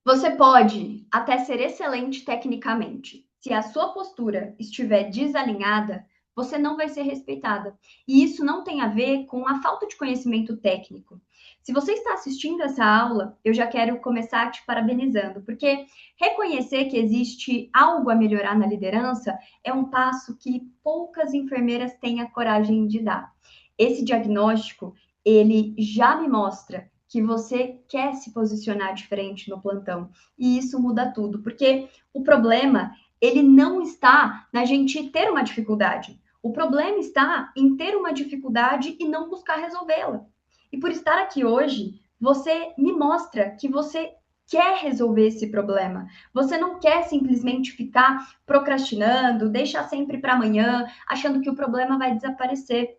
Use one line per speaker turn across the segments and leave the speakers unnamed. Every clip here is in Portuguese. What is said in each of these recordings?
Você pode até ser excelente tecnicamente. Se a sua postura estiver desalinhada, você não vai ser respeitada. E isso não tem a ver com a falta de conhecimento técnico. Se você está assistindo essa aula, eu já quero começar te parabenizando, porque reconhecer que existe algo a melhorar na liderança é um passo que poucas enfermeiras têm a coragem de dar. Esse diagnóstico, ele já me mostra que você quer se posicionar diferente no plantão. E isso muda tudo, porque o problema, ele não está na gente ter uma dificuldade. O problema está em ter uma dificuldade e não buscar resolvê-la. E por estar aqui hoje, você me mostra que você quer resolver esse problema. Você não quer simplesmente ficar procrastinando, deixar sempre para amanhã, achando que o problema vai desaparecer.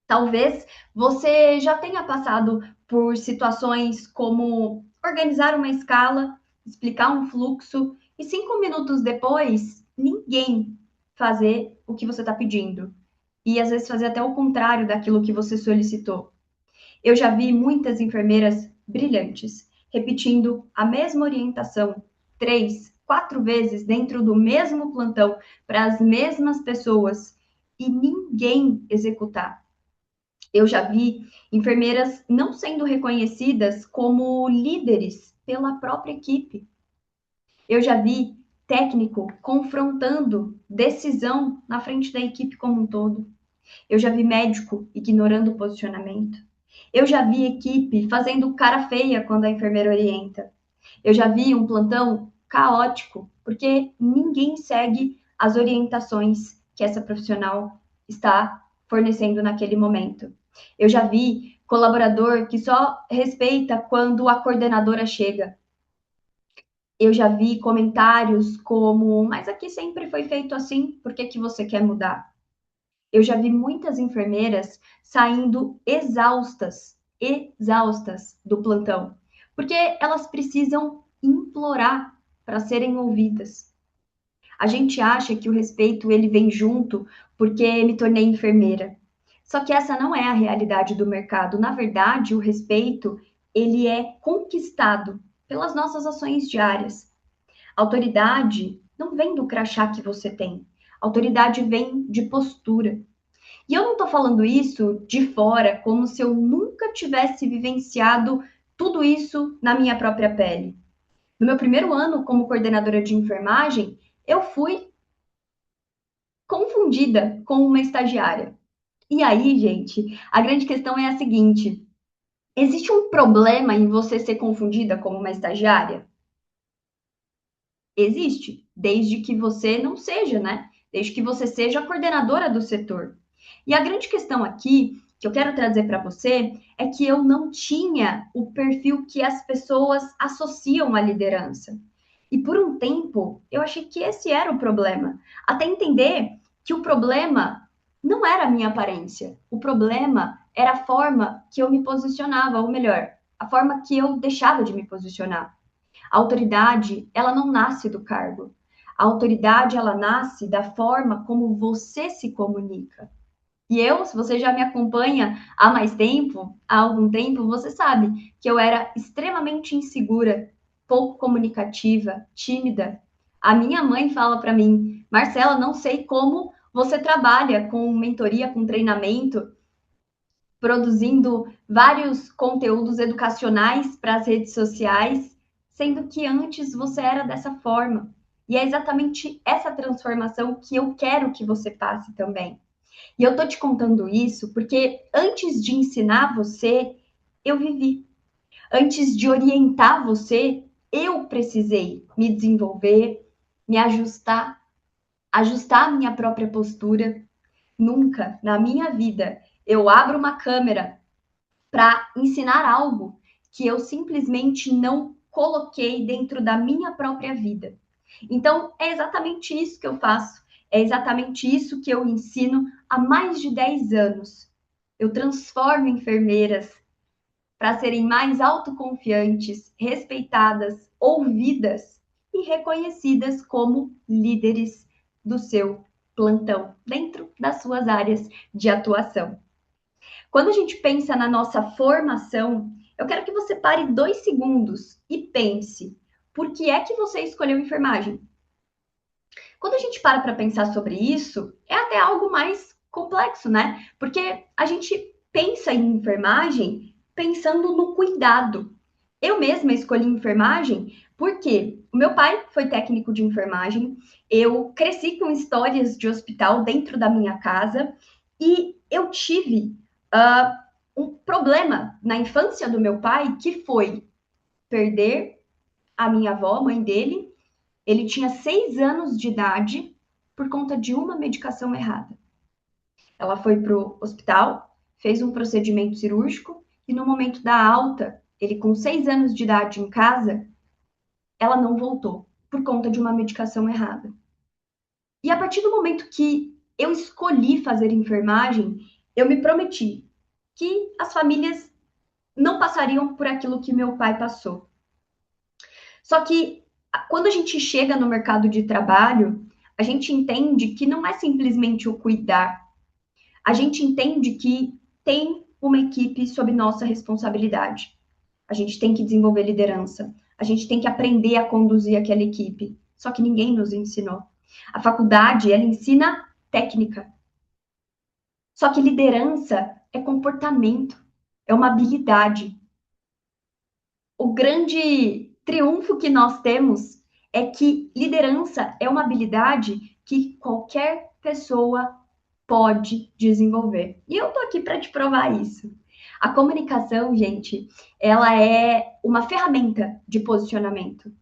Talvez você já tenha passado por situações como organizar uma escala, explicar um fluxo e 5 minutos depois ninguém fazer o que você está pedindo. E às vezes fazer até o contrário daquilo que você solicitou. Eu já vi muitas enfermeiras brilhantes repetindo a mesma orientação 3, 4 vezes dentro do mesmo plantão para as mesmas pessoas e ninguém executar. Eu já vi enfermeiras não sendo reconhecidas como líderes pela própria equipe. Eu já vi técnico confrontando decisão na frente da equipe como um todo. Eu já vi médico ignorando o posicionamento. Eu já vi equipe fazendo cara feia quando a enfermeira orienta. Eu já vi um plantão caótico, porque ninguém segue as orientações que essa profissional está fornecendo naquele momento. Eu já vi colaborador que só respeita quando a coordenadora chega. Eu já vi comentários como, mas aqui sempre foi feito assim, por que que você quer mudar? Eu já vi muitas enfermeiras saindo exaustas do plantão, porque elas precisam implorar para serem ouvidas. A gente acha que o respeito ele vem junto porque me tornei enfermeira. Só que essa não é a realidade do mercado. Na verdade, o respeito ele é conquistado pelas nossas ações diárias. Autoridade não vem do crachá que você tem. Autoridade vem de postura. E eu não estou falando isso de fora, como se eu nunca tivesse vivenciado tudo isso na minha própria pele. No meu primeiro ano como coordenadora de enfermagem, eu fui confundida com uma estagiária. E aí, gente, a grande questão é a seguinte: existe um problema em você ser confundida como uma estagiária? Existe, desde que você não seja, né? Desde que você seja a coordenadora do setor. E a grande questão aqui que eu quero trazer para você é que eu não tinha o perfil que as pessoas associam à liderança. E por um tempo eu achei que esse era o problema, até entender que o problema não era a minha aparência, o problema era a forma que eu me posicionava, ou melhor, a forma que eu deixava de me posicionar. A autoridade, ela não nasce do cargo. A autoridade, ela nasce da forma como você se comunica. E eu, se você já me acompanha há mais tempo, há algum tempo, você sabe que eu era extremamente insegura, pouco comunicativa, tímida. A minha mãe fala para mim, Marcela, não sei como você trabalha com mentoria, com treinamento, produzindo vários conteúdos educacionais para as redes sociais, sendo que antes você era dessa forma. E é exatamente essa transformação que eu quero que você passe também. E eu tô te contando isso porque antes de ensinar você, eu vivi. Antes de orientar você, eu precisei me desenvolver, me ajustar, ajustar a minha própria postura. Nunca na minha vida eu abro uma câmera para ensinar algo que eu simplesmente não coloquei dentro da minha própria vida. Então, é exatamente isso que eu faço, é exatamente isso que eu ensino há mais de 10 anos. Eu transformo enfermeiras para serem mais autoconfiantes, respeitadas, ouvidas e reconhecidas como líderes do seu plantão, dentro das suas áreas de atuação. Quando a gente pensa na nossa formação, eu quero que você pare 2 segundos e pense: por que é que você escolheu enfermagem? Quando a gente para pensar sobre isso, é até algo mais complexo, né? Porque a gente pensa em enfermagem pensando no cuidado. Eu mesma escolhi enfermagem porque o meu pai foi técnico de enfermagem, eu cresci com histórias de hospital dentro da minha casa e eu tive um problema na infância do meu pai que foi perder a minha avó, mãe dele. Ele tinha 6 anos de idade por conta de uma medicação errada. Ela foi para o hospital, fez um procedimento cirúrgico e no momento da alta, ele com 6 anos de idade em casa, ela não voltou por conta de uma medicação errada. E a partir do momento que eu escolhi fazer enfermagem, eu me prometi que as famílias não passariam por aquilo que meu pai passou. Só que quando a gente chega no mercado de trabalho, a gente entende que não é simplesmente o cuidar. A gente entende que tem uma equipe sob nossa responsabilidade. A gente tem que desenvolver liderança. A gente tem que aprender a conduzir aquela equipe. Só que ninguém nos ensinou. A faculdade, ela ensina técnica. Só que liderança é comportamento, é uma habilidade. O grande triunfo que nós temos é que liderança é uma habilidade que qualquer pessoa pode desenvolver. E eu tô aqui para te provar isso. A comunicação, gente, ela é uma ferramenta de posicionamento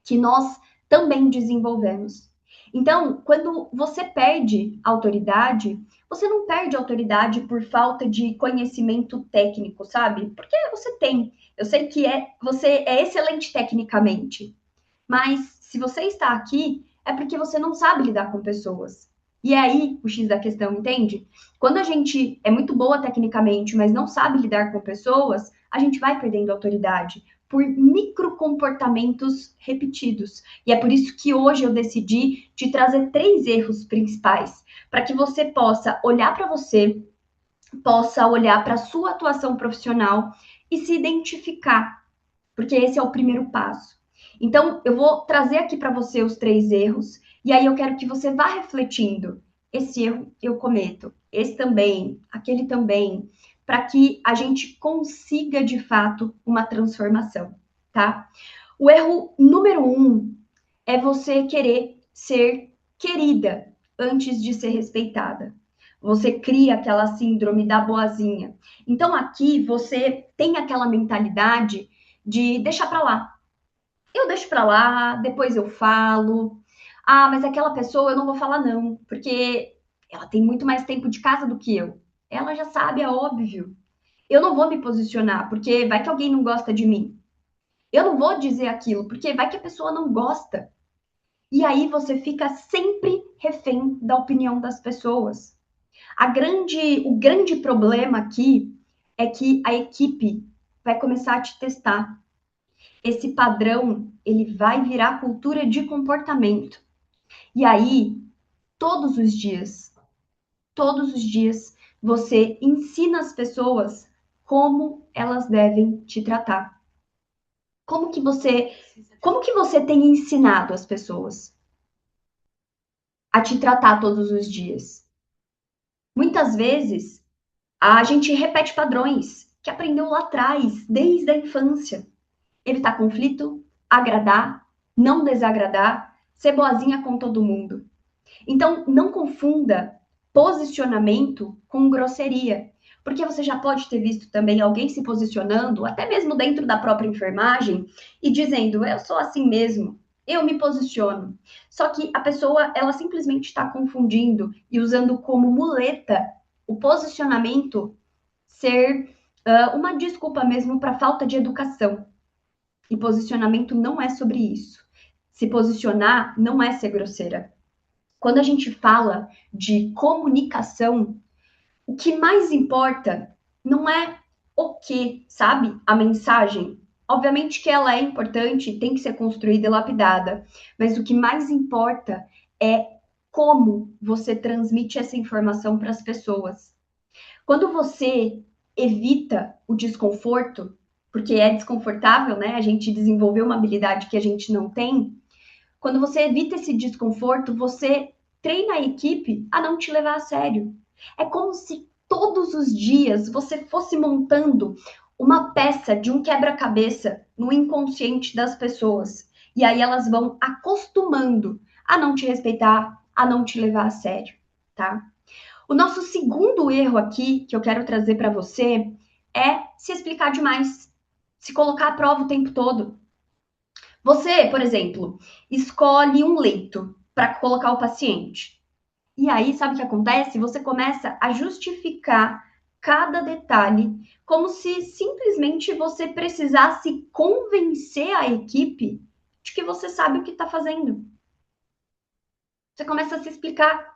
que nós também desenvolvemos. Então, quando você perde autoridade, você não perde autoridade por falta de conhecimento técnico, sabe? Porque você tem. Eu sei que você é excelente tecnicamente, mas se você está aqui, é porque você não sabe lidar com pessoas. E é aí o X da questão, entende? Quando a gente é muito boa tecnicamente, mas não sabe lidar com pessoas, a gente vai perdendo autoridade por microcomportamentos repetidos. E é por isso que hoje eu decidi te trazer 3 erros principais, para que você possa olhar para você, possa olhar para a sua atuação profissional e se identificar, porque esse é o primeiro passo. Então, eu vou trazer aqui para você os 3 erros, e aí eu quero que você vá refletindo. Esse erro eu cometo, esse também, aquele também, para que a gente consiga de fato uma transformação, tá? O erro número 1 é você querer ser querida antes de ser respeitada. Você cria aquela síndrome da boazinha. Então aqui você tem aquela mentalidade de deixar para lá. Eu deixo para lá, depois eu falo. Ah, mas aquela pessoa eu não vou falar não, porque ela tem muito mais tempo de casa do que eu. Ela já sabe, é óbvio. Eu não vou me posicionar, porque vai que alguém não gosta de mim. Eu não vou dizer aquilo, porque vai que a pessoa não gosta. E aí você fica sempre refém da opinião das pessoas. O grande problema aqui é que a equipe vai começar a te testar. Esse padrão, ele vai virar cultura de comportamento. E aí, todos os dias, você ensina as pessoas como elas devem te tratar. Como que você tem ensinado as pessoas a te tratar todos os dias? Muitas vezes, a gente repete padrões que aprendeu lá atrás, desde a infância. Evitar conflito, agradar, não desagradar, ser boazinha com todo mundo. Então, não confunda posicionamento com grosseria, porque você já pode ter visto também alguém se posicionando, até mesmo dentro da própria enfermagem, e dizendo: eu sou assim mesmo, eu me posiciono. Só que a pessoa, ela simplesmente está confundindo e usando como muleta o posicionamento ser uma desculpa mesmo para falta de educação. E posicionamento não é sobre isso. Se posicionar não é ser grosseira. Quando a gente fala de comunicação, o que mais importa não é o que, sabe? A mensagem. Obviamente que ela é importante, tem que ser construída e lapidada, mas o que mais importa é como você transmite essa informação para as pessoas. Quando você evita o desconforto, porque é desconfortável, né? A gente desenvolver uma habilidade que a gente não tem. Quando você evita esse desconforto, você treina a equipe a não te levar a sério. É como se todos os dias você fosse montando uma peça de um quebra-cabeça no inconsciente das pessoas. E aí elas vão acostumando a não te respeitar, a não te levar a sério, tá? O nosso segundo erro aqui que eu quero trazer para você é se explicar demais, se colocar à prova o tempo todo. Você, por exemplo, escolhe um leito para colocar o paciente. E aí, sabe o que acontece? Você começa a justificar cada detalhe, como se simplesmente você precisasse convencer a equipe de que você sabe o que está fazendo. Você começa a se explicar.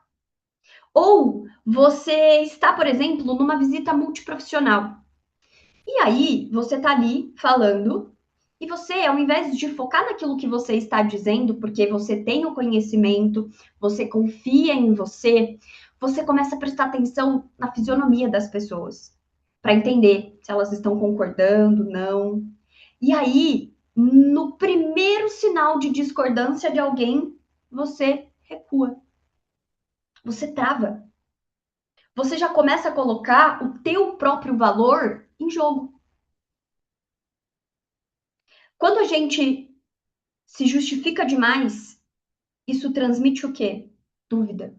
Ou você está, por exemplo, numa visita multiprofissional. E aí, você está ali falando, e você, ao invés de focar naquilo que você está dizendo, porque você tem o conhecimento, você confia em você, você começa a prestar atenção na fisionomia das pessoas, para entender se elas estão concordando, não. E aí, no primeiro sinal de discordância de alguém, você recua, você trava. Você já começa a colocar o teu próprio valor em jogo. Quando a gente se justifica demais, isso transmite o quê? Dúvida.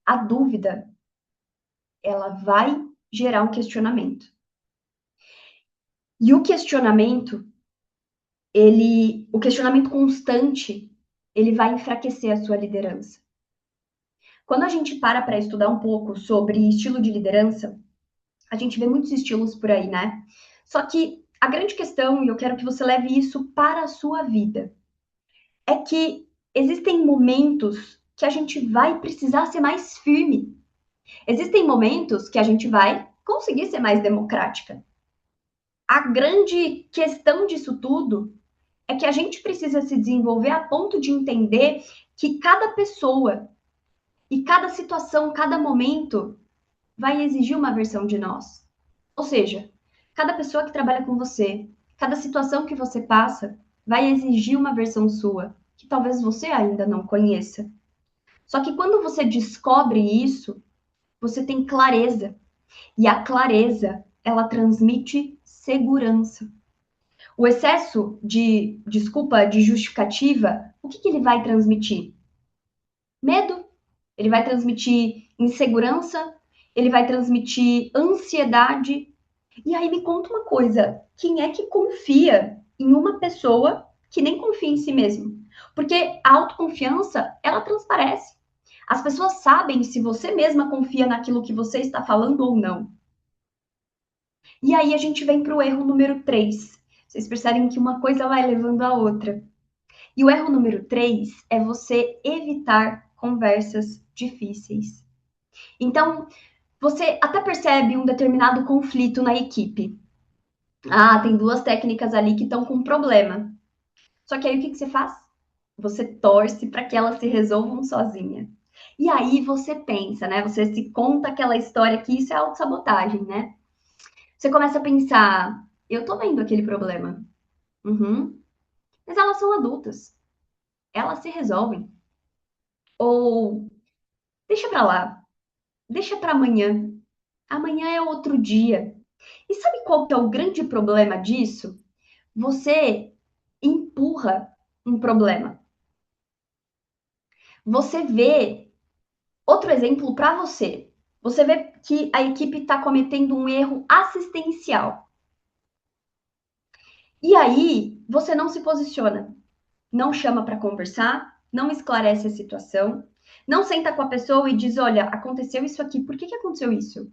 A dúvida, ela vai gerar um questionamento. E o questionamento constante, ele vai enfraquecer a sua liderança. Quando a gente para estudar um pouco sobre estilo de liderança, a gente vê muitos estilos por aí, né? Só que a grande questão, e eu quero que você leve isso para a sua vida, é que existem momentos que a gente vai precisar ser mais firme. Existem momentos que a gente vai conseguir ser mais democrática. A grande questão disso tudo é que a gente precisa se desenvolver a ponto de entender que cada pessoa e cada situação, cada momento vai exigir uma versão de nós. Ou seja, cada pessoa que trabalha com você, cada situação que você passa, vai exigir uma versão sua, que talvez você ainda não conheça. Só que quando você descobre isso, você tem clareza. E a clareza, ela transmite segurança. O excesso de, desculpa, de justificativa, o que ele vai transmitir? Medo. Ele vai transmitir insegurança, ele vai transmitir ansiedade. E aí me conta uma coisa, quem é que confia em uma pessoa que nem confia em si mesmo? Porque a autoconfiança, ela transparece. As pessoas sabem se você mesma confia naquilo que você está falando ou não. E aí a gente vem para o erro número 3. Vocês percebem que uma coisa vai levando a outra. E o erro número 3 é você evitar conversas difíceis. Então, você até percebe um determinado conflito na equipe. Ah, tem duas técnicas ali que estão com problema. Só que aí o que você faz? Você torce para que elas se resolvam sozinha. E aí você pensa, né? Você se conta aquela história que isso é autossabotagem, né? Você começa a pensar, eu tô vendo aquele problema. Uhum. Mas elas são adultas. Elas se resolvem. Ou deixa pra lá. Deixa pra amanhã. Amanhã é outro dia. E sabe qual que é o grande problema disso? Você empurra um problema. Você vê outro exemplo para você. Você vê que a equipe está cometendo um erro assistencial. E aí, você não se posiciona, não chama para conversar, não esclarece a situação, não senta com a pessoa e diz: olha, aconteceu isso aqui, por que aconteceu isso?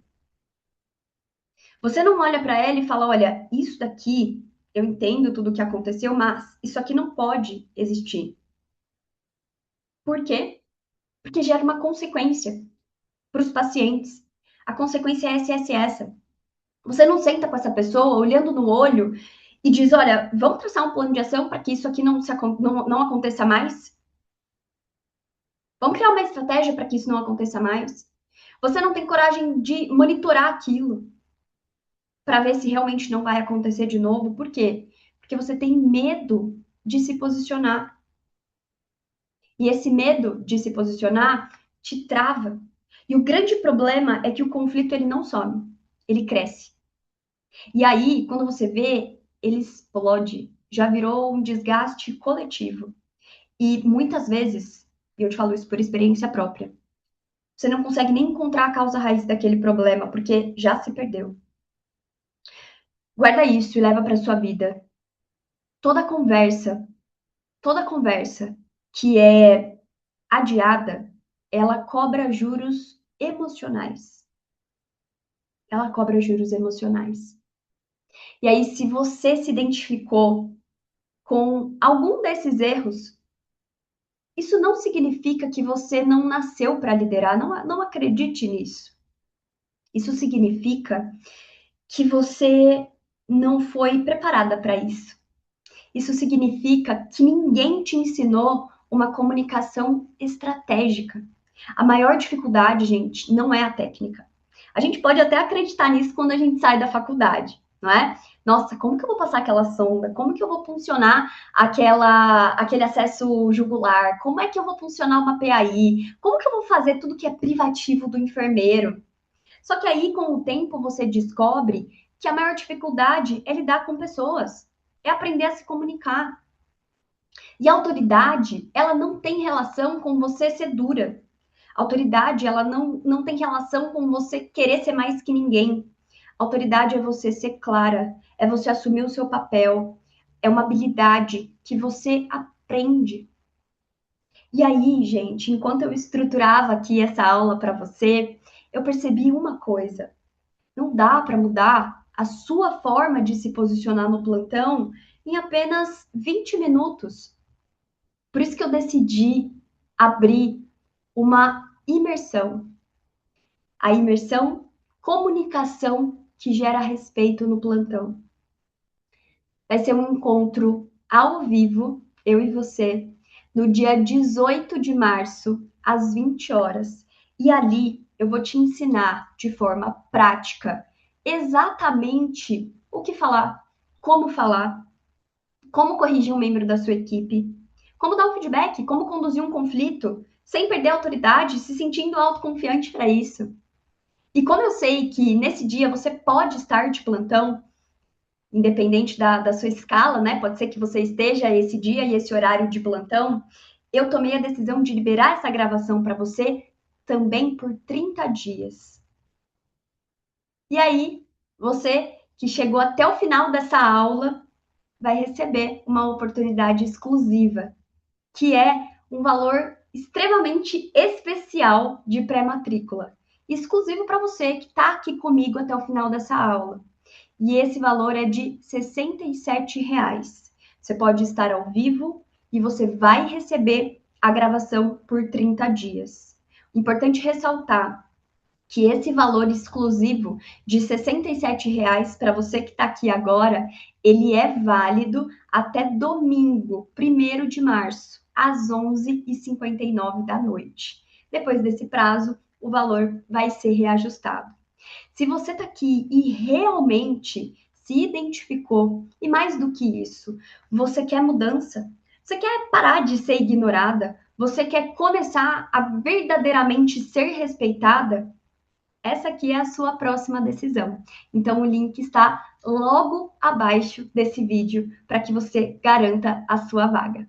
Você não olha para ela e fala: olha, isso daqui, eu entendo tudo o que aconteceu, mas isso aqui não pode existir. Por quê? Porque gera uma consequência para os pacientes. A consequência é essa. Você não senta com essa pessoa olhando no olho e diz: olha, vamos traçar um plano de ação para que isso aqui não aconteça mais? Vamos criar uma estratégia para que isso não aconteça mais? Você não tem coragem de monitorar aquilo. para ver se realmente não vai acontecer de novo. Por quê? Porque você tem medo de se posicionar. E esse medo de se posicionar te trava. E o grande problema é que o conflito ele não some, ele cresce. E aí, quando você vê, ele explode, já virou um desgaste coletivo. E muitas vezes, e eu te falo isso por experiência própria, você não consegue nem encontrar a causa raiz daquele problema, porque já se perdeu. Guarda isso e leva para sua vida. Toda toda conversa que é adiada, ela cobra juros emocionais. Ela cobra juros emocionais. E aí, se você se identificou com algum desses erros, isso não significa que você não nasceu para liderar, não acredite nisso. Isso significa que você não foi preparada para isso. Isso significa que ninguém te ensinou uma comunicação estratégica. A maior dificuldade, gente, não é a técnica. A gente pode até acreditar nisso quando a gente sai da faculdade, não é? Nossa, como que eu vou passar aquela sonda? Como que eu vou funcionar aquele acesso jugular? Como é que eu vou funcionar uma PAI? Como que eu vou fazer tudo que é privativo do enfermeiro? Só que aí, com o tempo, você descobre que a maior dificuldade é lidar com pessoas, é aprender a se comunicar. E a autoridade, ela não tem relação com você ser dura. A autoridade, ela não tem relação com você querer ser mais que ninguém. A autoridade é você ser clara, é você assumir o seu papel, é uma habilidade que você aprende. E aí, gente, enquanto eu estruturava aqui essa aula para você, eu percebi uma coisa. Não dá para mudar a sua forma de se posicionar no plantão em apenas 20 minutos. Por isso que eu decidi abrir uma imersão. A imersão comunicação que gera respeito no plantão. Vai ser um encontro ao vivo, eu e você, no dia 18 de março, às 20 horas. E ali eu vou te ensinar de forma prática exatamente o que falar, como corrigir um membro da sua equipe, como dar um feedback, como conduzir um conflito, sem perder a autoridade, se sentindo autoconfiante para isso. E como eu sei que nesse dia você pode estar de plantão, independente da sua escala, né? Pode ser que você esteja esse dia e esse horário de plantão. Eu tomei a decisão de liberar essa gravação para você também por 30 dias. E aí, você que chegou até o final dessa aula vai receber uma oportunidade exclusiva, que é um valor extremamente especial de pré-matrícula, exclusivo para você que está aqui comigo até o final dessa aula. E esse valor é de R$ 67. Você pode estar ao vivo e você vai receber a gravação por 30 dias. Importante ressaltar que esse valor exclusivo de R$ 67 para você que está aqui agora, ele é válido até domingo, 1º de março, às 11h59 da noite. Depois desse prazo, o valor vai ser reajustado. Se você está aqui e realmente se identificou, e mais do que isso, você quer mudança, você quer parar de ser ignorada, você quer começar a verdadeiramente ser respeitada, essa aqui é a sua próxima decisão. Então, o link está logo abaixo desse vídeo para que você garanta a sua vaga.